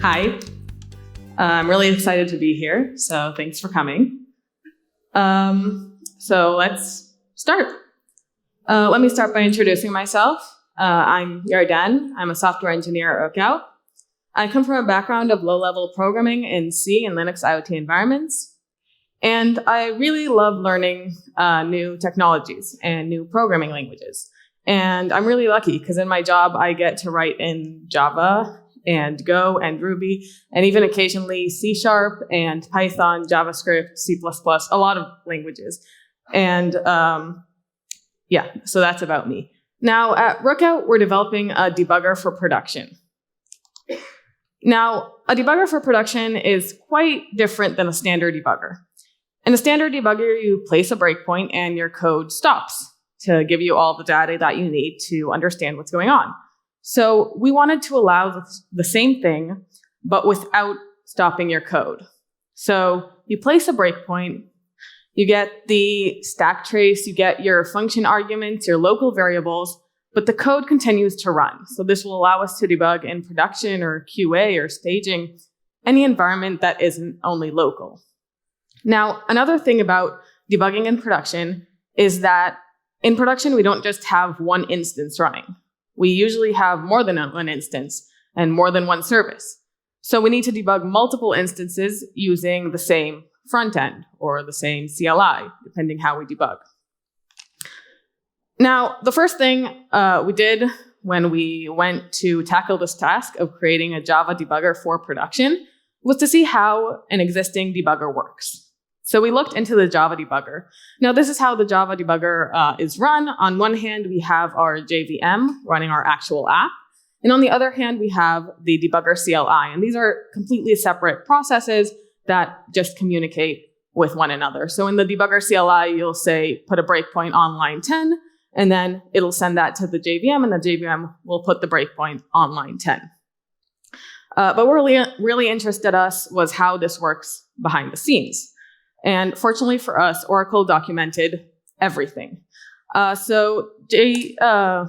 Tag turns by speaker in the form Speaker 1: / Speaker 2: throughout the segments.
Speaker 1: Hi, I'm really excited to be here, so thanks for coming. So let's start. Let me start by introducing myself. I'm Yarden. I'm a software engineer at Rookout. I come from a background of low-level programming in C and Linux IoT environments. And I really love learning new technologies and new programming languages. And I'm really lucky because in my job, I get to write in Java and Go and Ruby, and even occasionally C# and Python, JavaScript, C++, a lot of languages. And yeah, so that's about me. Now at Rookout, we're developing a debugger for production. Now, a debugger for production is quite different than a standard debugger. In a standard debugger, you place a breakpoint and your code stops to give you all the data that you need to understand what's going on. So we wanted to allow the same thing, but without stopping your code. So you place a breakpoint, you get the stack trace, you get your function arguments, your local variables, but the code continues to run. So this will allow us to debug in production or QA or staging, any environment that isn't only local. Now, another thing about debugging in production is that in production, we don't just have one instance running. We usually have more than one instance and more than one service. So we need to debug multiple instances using the same front end or the same CLI, depending how we debug. Now, the first thing we did when we went to tackle this task of creating a Java debugger for production was to see how an existing debugger works. So we looked into the Java debugger. Now, this is how the Java debugger is run. On one hand, we have our JVM running our actual app. And on the other hand, we have the debugger CLI. And these are completely separate processes that just communicate with one another. So in the debugger CLI, you'll say, put a breakpoint on line 10, and then it'll send that to the JVM, and the JVM will put the breakpoint on line 10. But what really interested us was how this works behind the scenes. And fortunately for us, Oracle documented everything. So JDB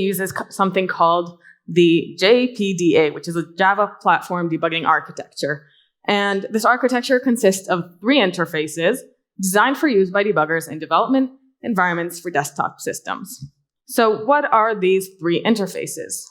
Speaker 1: uses something called the JPDA, which is a Java Platform Debugging Architecture. And this architecture consists of 3 interfaces designed for use by debuggers in development environments for desktop systems. So what are these 3 interfaces?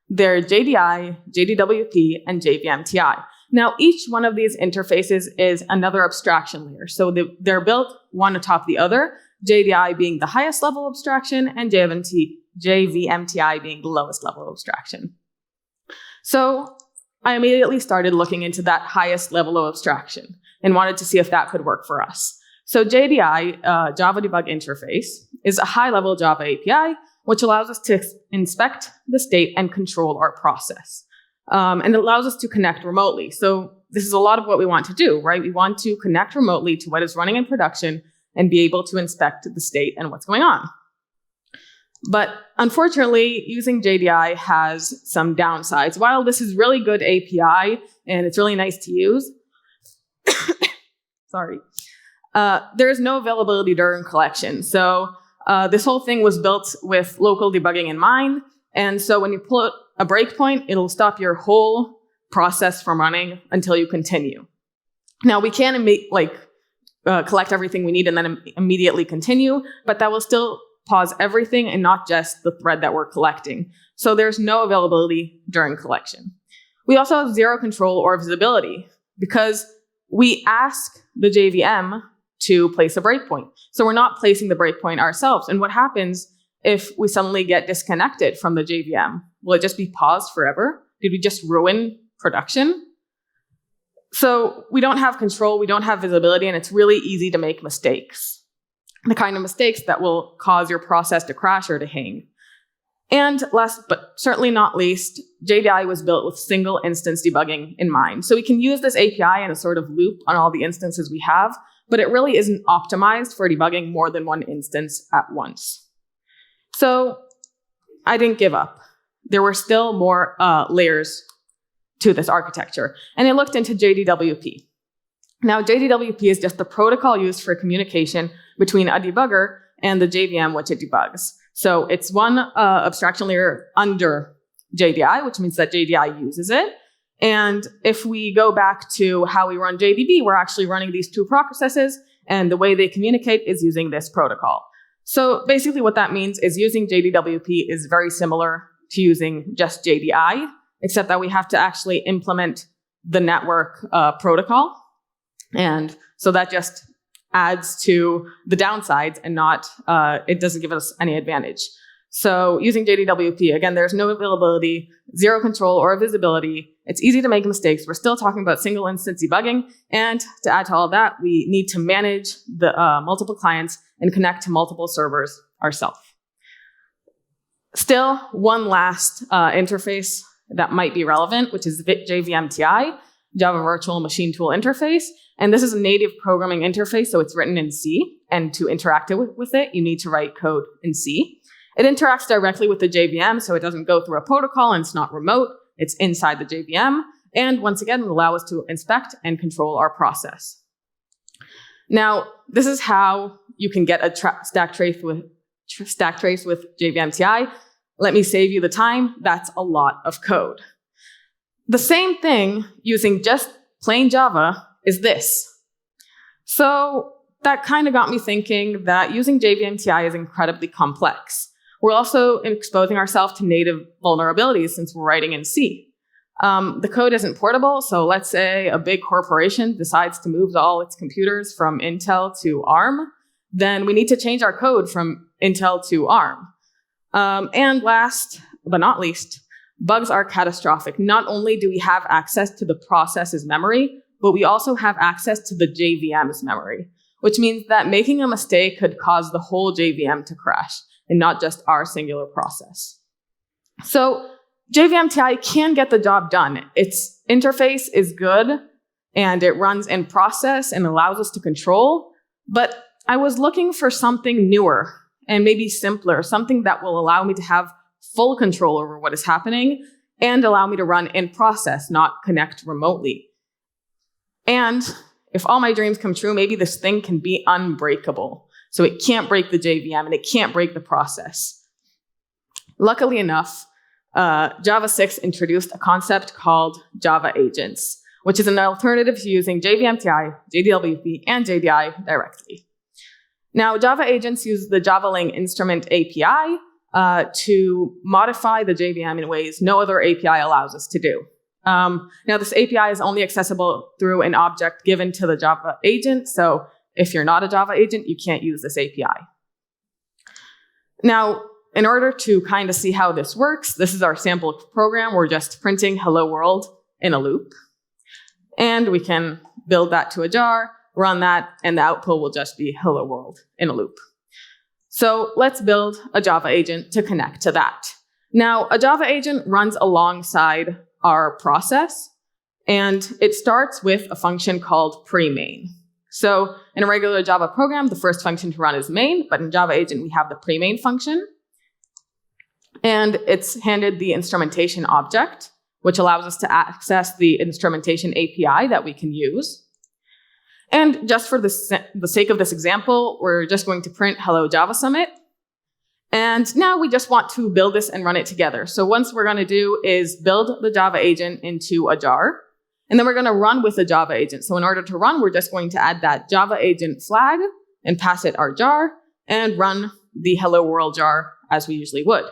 Speaker 1: They're JDI, JDWP, and JVMTI. Now, each one of these interfaces is another abstraction layer. So they're built one atop the other, JDI being the highest level abstraction and JVMTI being the lowest level abstraction. So I immediately started looking into that highest level of abstraction and wanted to see if that could work for us. So JDI, Java Debug Interface, is a high-level Java API, which allows us to inspect the state and control our process. And it allows us to connect remotely. So this is a lot of what we want to do, right? We want to connect remotely to what is running in production and be able to inspect the state and what's going on. But unfortunately, using JDI has some downsides. While this is really good API and it's really nice to use, sorry, there is no availability during collection. So this whole thing was built with local debugging in mind. And so when you put a breakpoint, it'll stop your whole process from running until you continue. Now, we can collect everything we need and then immediately continue, but that will still pause everything and not just the thread that we're collecting. So there's no availability during collection. We also have zero control or visibility because we ask the JVM to place a breakpoint. So we're not placing the breakpoint ourselves. And what happens if we suddenly get disconnected from the JVM? Will it just be paused forever? Did we just ruin production? So we don't have control, we don't have visibility, and it's really easy to make mistakes. The kind of mistakes that will cause your process to crash or to hang. And last but certainly not least, JDI was built with single instance debugging in mind. So we can use this API in a sort of loop on all the instances we have, but it really isn't optimized for debugging more than one instance at once. So I didn't give up. There were still more layers to this architecture, and I looked into JDWP. Now, JDWP is just the protocol used for communication between a debugger and the JVM which it debugs. So it's one abstraction layer under JDI, which means that JDI uses it. And if we go back to how we run JDB, we're actually running these two processes, and the way they communicate is using this protocol. So basically what that means is using JDWP is very similar to using just JDI, except that we have to actually implement the network protocol. And so that just adds to the downsides and not, it doesn't give us any advantage. So using JDWP, again, there's no availability, zero control or visibility. It's easy to make mistakes. We're still talking about single instance debugging. And to add to all of that, we need to manage the multiple clients and connect to multiple servers ourselves. Still, one last interface that might be relevant, which is JVMTI, Java Virtual Machine Tool Interface. And this is a native programming interface, so it's written in C. And to interact with it, you need to write code in C. It interacts directly with the JVM, so it doesn't go through a protocol and it's not remote. It's inside the JVM. And once again, it allows us to inspect and control our process. Now, this is how you can get a stack trace with JVMTI. Let me save you the time. That's a lot of code. The same thing using just plain Java is this. So that kind of got me thinking that using JVMTI is incredibly complex. We're also exposing ourselves to native vulnerabilities since we're writing in C. The code isn't portable, so let's say a big corporation decides to move all its computers from Intel to ARM, then we need to change our code from Intel to ARM. And last but not least, bugs are catastrophic. Not only do we have access to the process's memory, but we also have access to the JVM's memory, which means that making a mistake could cause the whole JVM to crash and not just our singular process. So JVMTI can get the job done. Its interface is good and it runs in process and allows us to control, but I was looking for something newer and maybe simpler, something that will allow me to have full control over what is happening and allow me to run in process, not connect remotely. And if all my dreams come true, maybe this thing can be unbreakable. So it can't break the JVM and it can't break the process. Luckily enough, Java 6 introduced a concept called Java agents, which is an alternative to using JVMTI, JDWP, and JDI directly. Now, Java agents use the Java.IL instrument API to modify the JVM in ways no other API allows us to do. Now, this API is only accessible through an object given to the Java agent, so if you're not a Java agent, you can't use this API. Now, in order to kind of see how this works, this is our sample program. We're just printing hello world in a loop. And we can build that to a jar, run that, and the output will just be hello world in a loop. So let's build a Java agent to connect to that. Now, a Java agent runs alongside our process, and it starts with a function called pre-main. So in a regular Java program, the first function to run is main, but in Java agent, we have the pre-main function. And it's handed the instrumentation object, which allows us to access the instrumentation API that we can use. And just for the sake of this example, we're just going to print hello JavaSummit. And now we just want to build this and run it together. So once we're going to do is build the Java agent into a jar. And then we're going to run with the Java agent. So in order to run, we're just going to add that Java agent flag and pass it our jar and run the hello world jar as we usually would.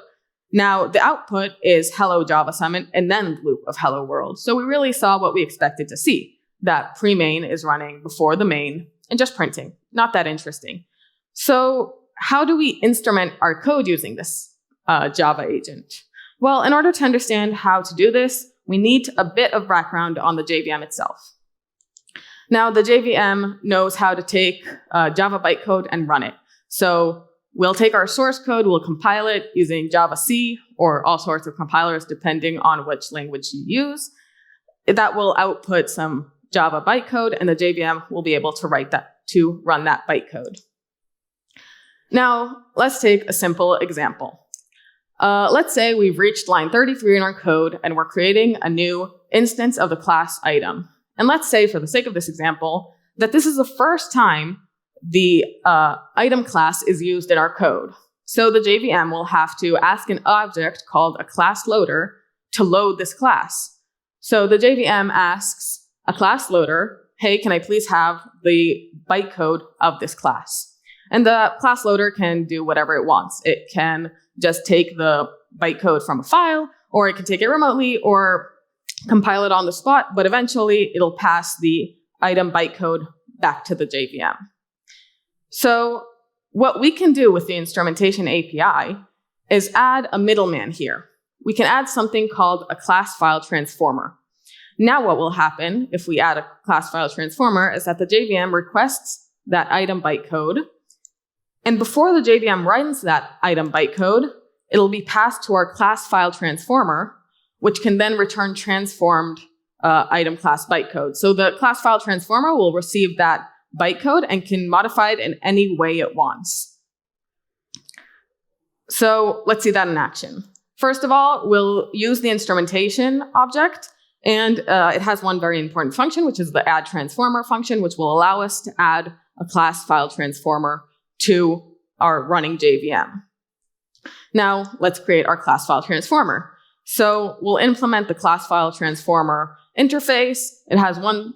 Speaker 1: Now, the output is hello JavaSummit and then the loop of hello world. So we really saw what we expected to see, that pre-main is running before the main and just printing. Not that interesting. So how do we instrument our code using this Java agent? Well, in order to understand how to do this, we need a bit of background on the JVM itself. Now, the JVM knows how to take Java bytecode and run it. So we'll take our source code, we'll compile it using Java-C or all sorts of compilers depending on which language you use. That will output some Java bytecode, and the JVM will be able to write that to run that bytecode. Now, let's take a simple example. Let's say we've reached line 33 in our code and we're creating a new instance of the class item. And let's say, for the sake of this example, that this is the first time the item class is used in our code. So the JVM will have to ask an object called a class loader to load this class. So the JVM asks a class loader, hey, can I please have the bytecode of this class? And the class loader can do whatever it wants. It can just take the bytecode from a file, or it can take it remotely, or compile it on the spot, but eventually it'll pass the item bytecode back to the JVM. So what we can do with the instrumentation API is add a middleman here. We can add something called a class file transformer. Now what will happen if we add a class file transformer is that the JVM requests that item bytecode, and before the JVM runs that item bytecode, it'll be passed to our class file transformer, which can then return transformed item class bytecode. So the class file transformer will receive that bytecode and can modify it in any way it wants. So let's see that in action. First of all, we'll use the instrumentation object, and it has one very important function, which is the add transformer function, which will allow us to add a class file transformer to our running JVM. Now let's create our class file transformer. So we'll implement the class file transformer interface. It has one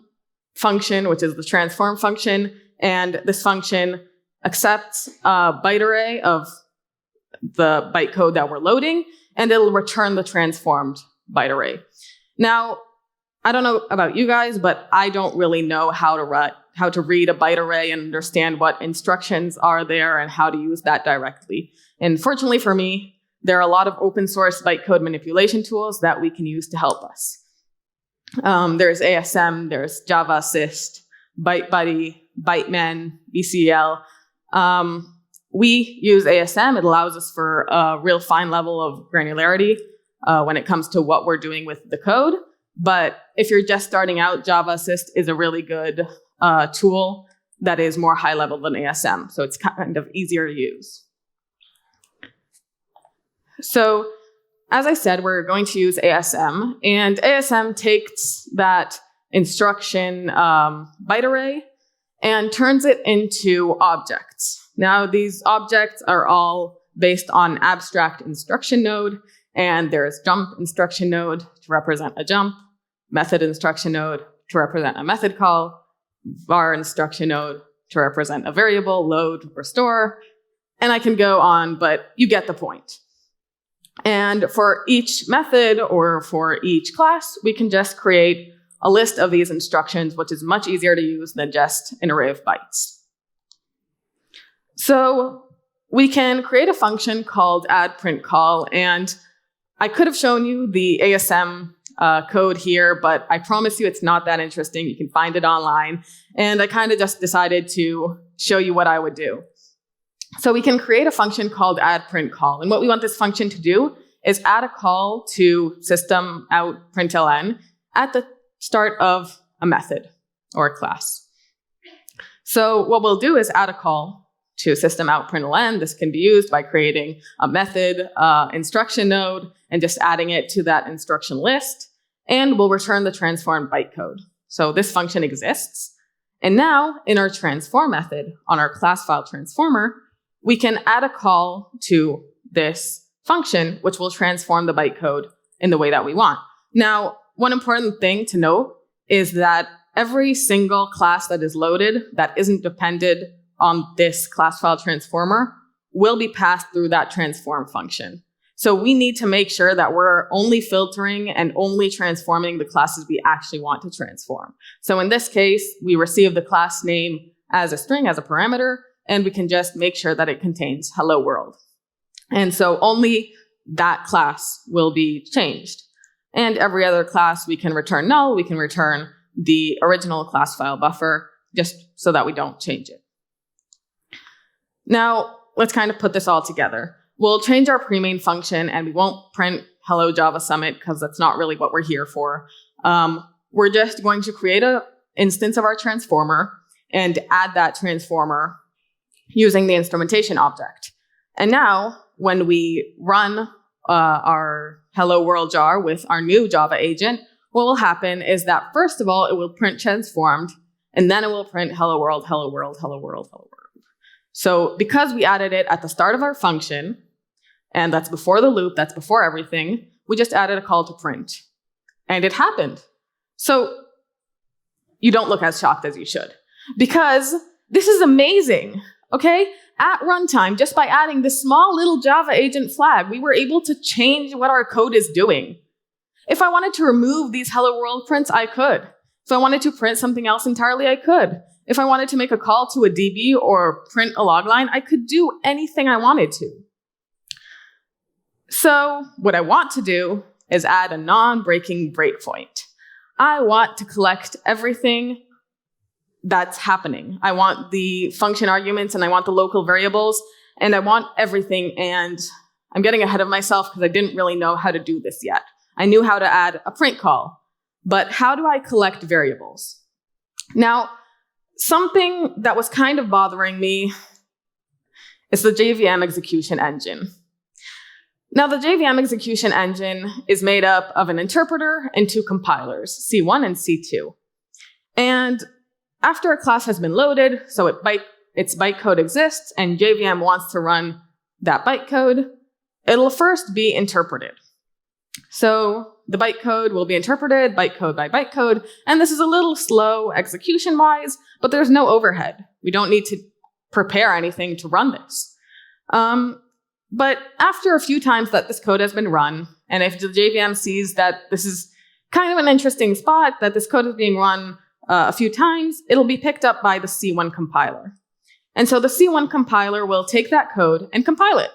Speaker 1: function, which is the transform function, and this function accepts a byte array of the bytecode that we're loading, and it'll return the transformed byte array. Now, I don't know about you guys, but I don't really know how to read a byte array and understand what instructions are there and how to use that directly. And fortunately for me, there are a lot of open source bytecode manipulation tools that we can use to help us. There's ASM, there's JavaSysst, ByteBuddy, ByteMen, BCL. We use ASM. It allows us for a real fine level of granularity when it comes to what we're doing with the code. But if you're just starting out, JavaSysst is a really good tool that is more high level than ASM. So it's kind of easier to use. So as I said, we're going to use ASM, and ASM takes that instruction byte array and turns it into objects. Now, these objects are all based on abstract instruction node, and there's jump instruction node to represent a jump, method instruction node to represent a method call, var instruction node to represent a variable, load, or store, and I can go on, but you get the point. And for each method or for each class, we can just create a list of these instructions, which is much easier to use than just an array of bytes. So we can create a function called add_print_call, and I could have shown you the ASM code here, but I promise you it's not that interesting. You can find it online, and I kind of just decided to show you what I would do. So we can create a function called add_print_call, and what we want this function to do is add a call to system_out_println at the start of a method or a class. So what we'll do is add a call to system_out_println. This can be used by creating a method instruction node and just adding it to that instruction list, and we'll return the transformed bytecode. So this function exists, and now in our transform method on our class file transformer, we can add a call to this function, which will transform the bytecode in the way that we want. Now, one important thing to note is that every single class that is loaded that isn't dependent on this class file transformer will be passed through that transform function. So we need to make sure that we're only filtering and only transforming the classes we actually want to transform. So in this case, we receive the class name as a string, as a parameter, and we can just make sure that it contains hello world. And so only that class will be changed. And every other class we can return null, we can return the original class file buffer, just so that we don't change it. Now, let's kind of put this all together. We'll change our pre-main function, and we won't print hello JavaSummit, because that's not really what we're here for. We're just going to create an instance of our transformer and add that transformer using the instrumentation object. And now, when we run our hello world jar with our new Java agent, what will happen is that, first of all, it will print transformed, and then it will print hello world, hello world, hello world, hello world. So because we added it at the start of our function, and that's before the loop, that's before everything, we just added a call to print. And it happened. So you don't look as shocked as you should, because this is amazing, okay? At runtime, just by adding this small little Java agent flag, we were able to change what our code is doing. If I wanted to remove these hello world prints, I could. If I wanted to print something else entirely, I could. If I wanted to make a call to a DB or print a log line, I could do anything I wanted to. So what I want to do is add a non-breaking breakpoint. I want to collect everything that's happening. I want the function arguments, and I want the local variables, and I want everything. And I'm getting ahead of myself because I didn't really know how to do this yet. I knew how to add a print call, but how do I collect variables? Now, something that was kind of bothering me is the JVM execution engine. Now, the JVM execution engine is made up of an interpreter and two compilers, C1 and C2. And after a class has been loaded, so its bytecode exists, and JVM wants to run that bytecode, it'll first be interpreted. So the bytecode will be interpreted bytecode by bytecode, and this is a little slow execution-wise, but there's no overhead. We don't need to prepare anything to run this. But after a few times that this code has been run, and if the JVM sees that this is kind of an interesting spot, that this code is being run a few times, it'll be picked up by the C1 compiler. And so the C1 compiler will take that code and compile it.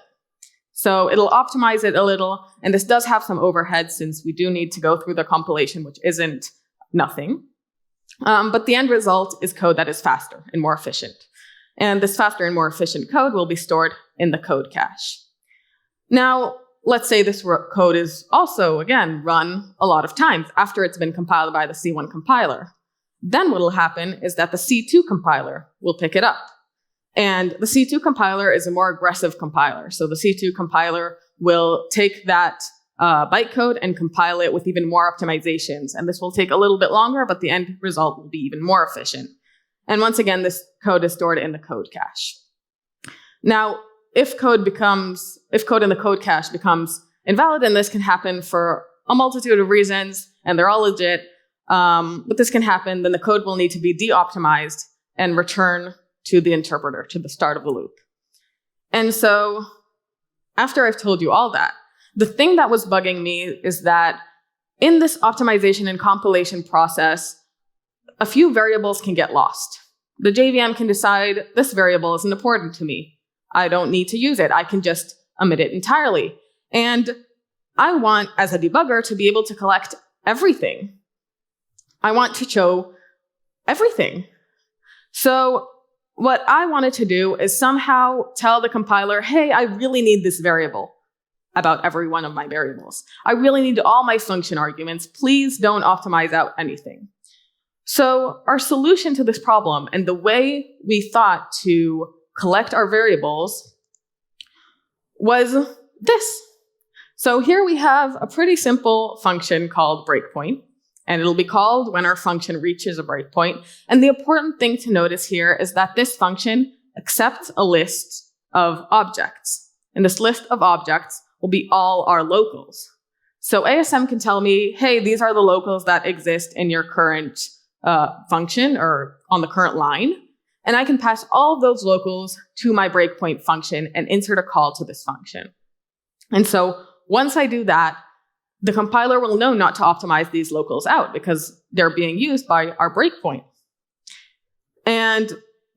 Speaker 1: So it'll optimize it a little, and this does have some overhead since we do need to go through the compilation, which isn't nothing. But the end result is code that is faster and more efficient. And this faster and more efficient code will be stored in the code cache. Now, let's say this code is also, again, run a lot of times after it's been compiled by the C1 compiler. Then what will happen is that the C2 compiler will pick it up. And the C2 compiler is a more aggressive compiler. So the C2 compiler will take that bytecode and compile it with even more optimizations. And this will take a little bit longer, but the end result will be even more efficient. And once again, this code is stored in the code cache. Now, if code in the code cache becomes invalid, and this can happen for a multitude of reasons, and they're all legit, but this can happen, then the code will need to be de-optimized and return to the interpreter, to the start of the loop. And so, after I've told you all that, the thing that was bugging me is that in this optimization and compilation process, a few variables can get lost. The JVM can decide this variable isn't important to me. I don't need to use it. I can just omit it entirely. And I want, as a debugger, to be able to collect everything. I want to show everything. So what I wanted to do is somehow tell the compiler, hey, I really need this variable about every one of my variables. I really need all my function arguments. Please don't optimize out anything. So our solution to this problem, and the way we thought to collect our variables, was this. So here we have a pretty simple function called breakpoint, and it'll be called when our function reaches a breakpoint. And the important thing to notice here is that this function accepts a list of objects, and this list of objects will be all our locals. So ASM can tell me, hey, these are the locals that exist in your current function or on the current line. And I can pass all of those locals to my breakpoint function and insert a call to this function. And so once I do that, the compiler will know not to optimize these locals out because they're being used by our breakpoint. And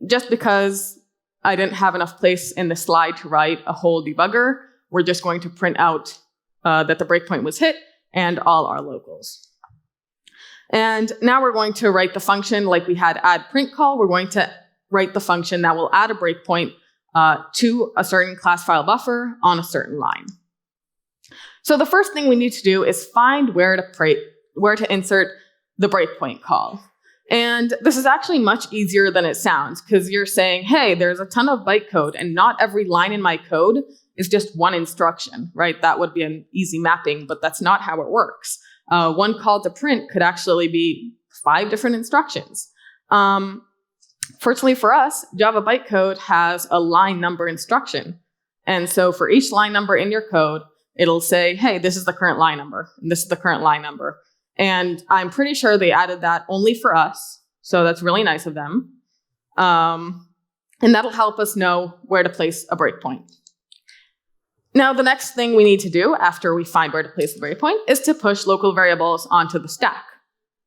Speaker 1: just because I didn't have enough place in the slide to write a whole debugger, we're just going to print out that the breakpoint was hit and all our locals. And now we're going to write the function like we had add print call. We're going to write the function that will add a breakpoint to a certain class file buffer on a certain line. So the first thing we need to do is find where to insert the breakpoint call. And this is actually much easier than it sounds, because you're saying, hey, there's a ton of bytecode, and not every line in my code is just one instruction, right? That would be an easy mapping, but that's not how it works. One call to print could actually be 5 different instructions. Fortunately for us, Java bytecode has a line number instruction. And so for each line number in your code, it'll say, hey, this is the current line number, and this is the current line number. And I'm pretty sure they added that only for us. So that's really nice of them. And that'll help us know where to place a breakpoint. Now, the next thing we need to do after we find where to place the breakpoint is to push local variables onto the stack.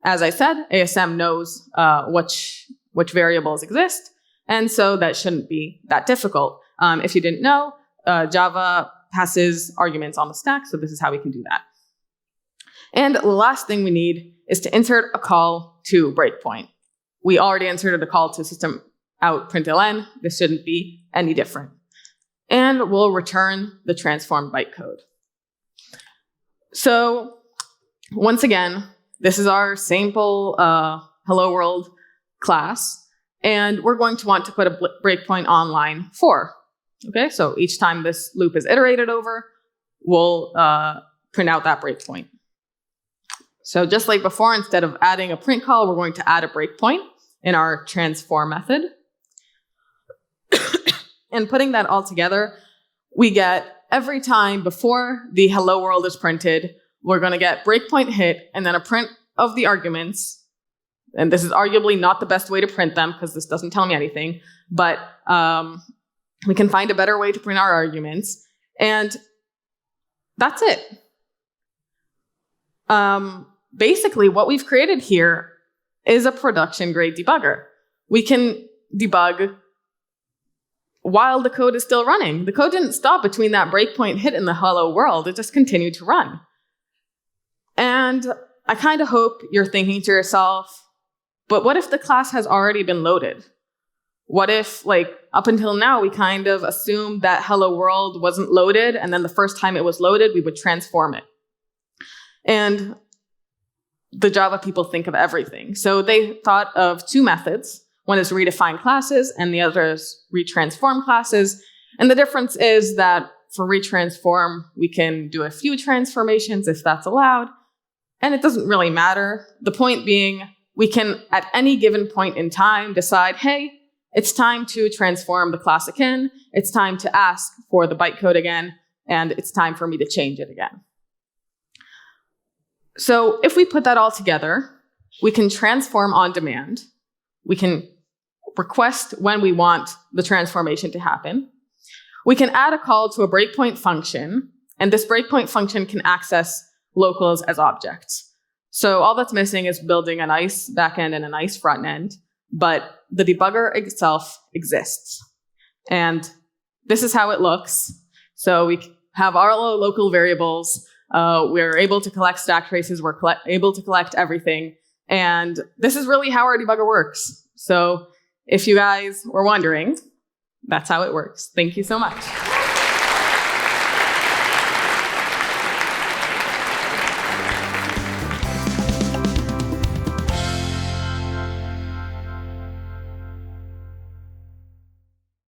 Speaker 1: As I said, ASM knows which variables exist, and so that shouldn't be that difficult. If you didn't know, Java passes arguments on the stack, so this is how we can do that. And the last thing we need is to insert a call to breakpoint. We already inserted a call to system out println. This shouldn't be any different. And we'll return the transformed bytecode. So once again, this is our sample hello world class, and we're going to want to put a breakpoint on line 4. Okay, so each time this loop is iterated over, we'll print out that breakpoint. So just like before, instead of adding a print call, we're going to add a breakpoint in our transform method. And putting that all together, we get every time before the hello world is printed, we're going to get breakpoint hit and then a print of the arguments. And this is arguably not the best way to print them because this doesn't tell me anything, but we can find a better way to print our arguments. And that's it. Basically, what we've created here is a production grade debugger. We can debug while the code is still running. The code didn't stop between that breakpoint hit in the hello world. It just continued to run. And I kind of hope you're thinking to yourself, but what if the class has already been loaded? What if, like, up until now, we kind of assumed that hello world wasn't loaded, and then the first time it was loaded, we would transform it. And the Java people think of everything. So they thought of 2 methods. One is redefine classes, and the other is retransform classes. And the difference is that for retransform, we can do a few transformations if that's allowed. And it doesn't really matter. The point being, we can, at any given point in time, decide, hey, it's time to transform the class again. It's time to ask for the bytecode again. And it's time for me to change it again. So if we put that all together, we can transform on demand. We can request when we want the transformation to happen. We can add a call to a breakpoint function, and this breakpoint function can access locals as objects. So all that's missing is building a nice backend and a nice front end, but the debugger itself exists. And this is how it looks. So we have our local variables. We're able to collect stack traces. We're able to collect everything. And this is really how our debugger works. So if you guys were wondering, that's how it works. Thank you so much.